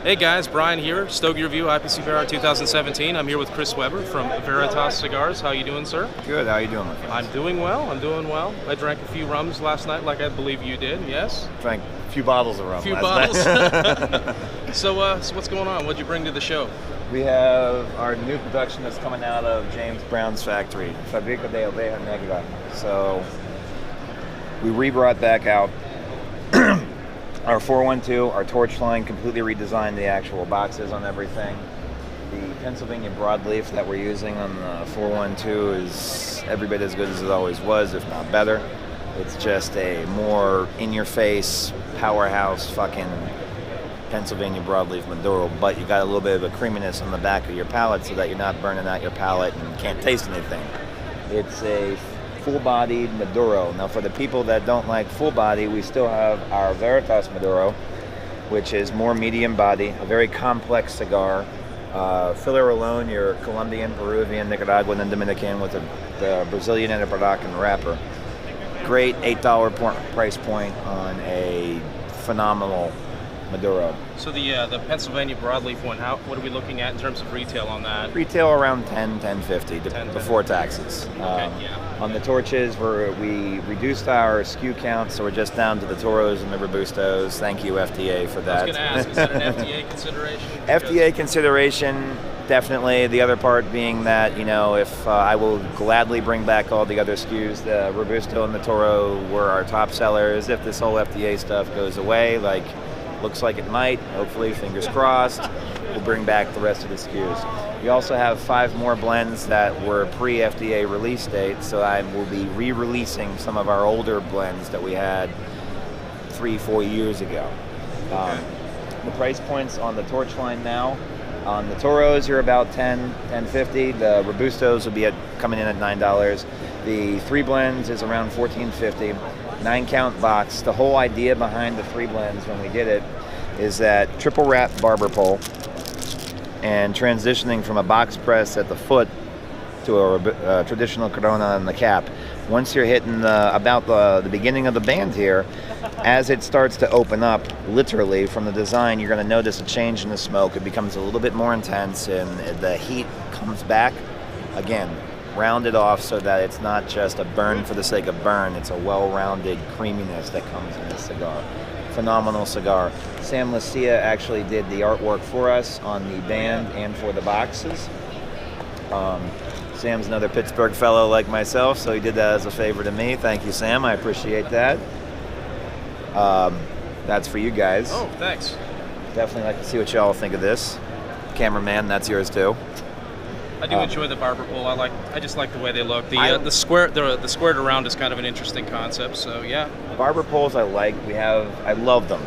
Hey guys, Brian here, Stogie Review, IPCPR 2017. I'm here with Chris Weber from Veritas Cigars. How you doing, sir? Good. How you doing, my friend? I'm doing well. I drank a few rums last night, like I believe you did, yes? Drank a few bottles of rum A few last bottles. night. So what's going on? What'd you bring to the show? We have our new production that's coming out of James Brown's factory, Fábrica de Oveja Negra. So we re-brought back out our 412, our torch line, completely redesigned the actual boxes on everything. The Pennsylvania broadleaf that we're using on the 412 is every bit as good as it always was, if not better. It's just a more in-your-face, powerhouse fucking Pennsylvania broadleaf Maduro, but you got a little bit of a creaminess on the back of your palate so that you're not burning out your palate and can't taste anything. It's a full-bodied Maduro. Now, for the people that don't like full body, we still have our Veritas Maduro, which is more medium body, a very complex cigar. Filler alone, your Colombian, Peruvian, Nicaraguan, and Dominican with the Brazilian and a Moroccan wrapper. Great $8 price point on a phenomenal Maduro. So the Pennsylvania broadleaf one, what are we looking at in terms of retail on that? Retail around $10.50 before taxes. Okay, yeah. On the torches, we reduced our SKU count, so we're just down to the Toros and the Robustos. Thank you, FDA, for that. I was going to ask, is that an FDA consideration? FDA consideration, definitely. The other part being that, if I will gladly bring back all the other SKUs, the Robusto and the Toro were our top sellers. If this whole FDA stuff goes away, looks like it might, hopefully, fingers crossed, we'll bring back the rest of the SKUs. We also have 5 more blends that were pre-FDA release date, so I will be re-releasing some of our older blends that we had 3-4 years ago. The price points on the torch line now, on the Toros, you're about $10.50. The Robustos will be coming in at $9. The 3 blends is around $14.50. 9-count box. The whole idea behind the 3 blends when we did it is that triple wrap barber pole and transitioning from a box press at the foot to a traditional Corona on the cap. Once you're hitting about the beginning of the band here, as it starts to open up, literally from the design, you're going to notice a change in the smoke. It becomes a little bit more intense and the heat comes back. Again, rounded off so that it's not just a burn for the sake of burn. It's a well-rounded creaminess that comes in this cigar. Phenomenal cigar. Sam Lucia actually did the artwork for us on the band and for the boxes. Sam's another Pittsburgh fellow like myself, so he did that as a favor to me. Thank you, Sam. I appreciate that. That's for you guys. Oh, thanks. Definitely like to see what y'all think of this. Cameraman, that's yours too. I do enjoy the barber pole. I just like the way they look. The squared around is kind of an interesting concept. So yeah. Barber poles I like. I love them.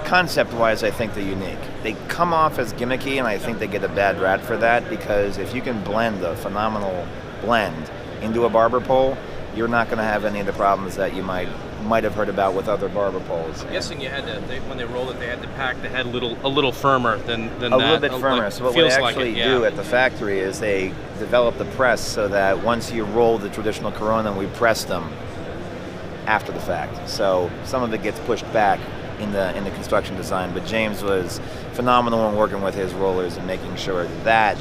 Concept-wise, I think they're unique. They come off as gimmicky, and I think they get a bad rap for that because if you can blend a phenomenal blend into a barber pole, you're not going to have any of the problems that you might have heard about with other barber poles. I'm guessing you had to, when they rolled it, they had to pack the head a little firmer than that. A little bit firmer. So what they actually do at the factory is they develop the press so that once you roll the traditional Corona, we press them after the fact. So some of it gets pushed back in the construction design, but James was phenomenal in working with his rollers and making sure that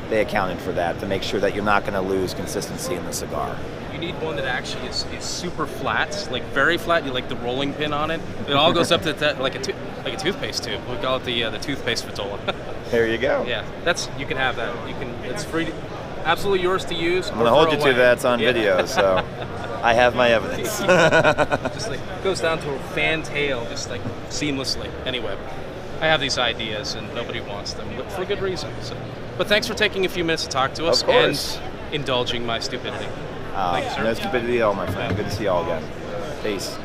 they accounted for that to make sure that you're not going to lose consistency in the cigar. You need one that actually is super flat, like very flat. You like the rolling pin on it. It all goes up to like a toothpaste tube. We call it the toothpaste Vitola. There you go. Yeah, you can have that. It's free, absolutely yours to use. I'm gonna hold you to that. It's on video, so I have my evidence. Just goes down to a fan tail, just like seamlessly. Anyway, I have these ideas and nobody wants them, but for good reason. So. But thanks for taking a few minutes to talk to us and indulging my stupidity. No stupidity at all, my friend. Good to see you all again. Peace.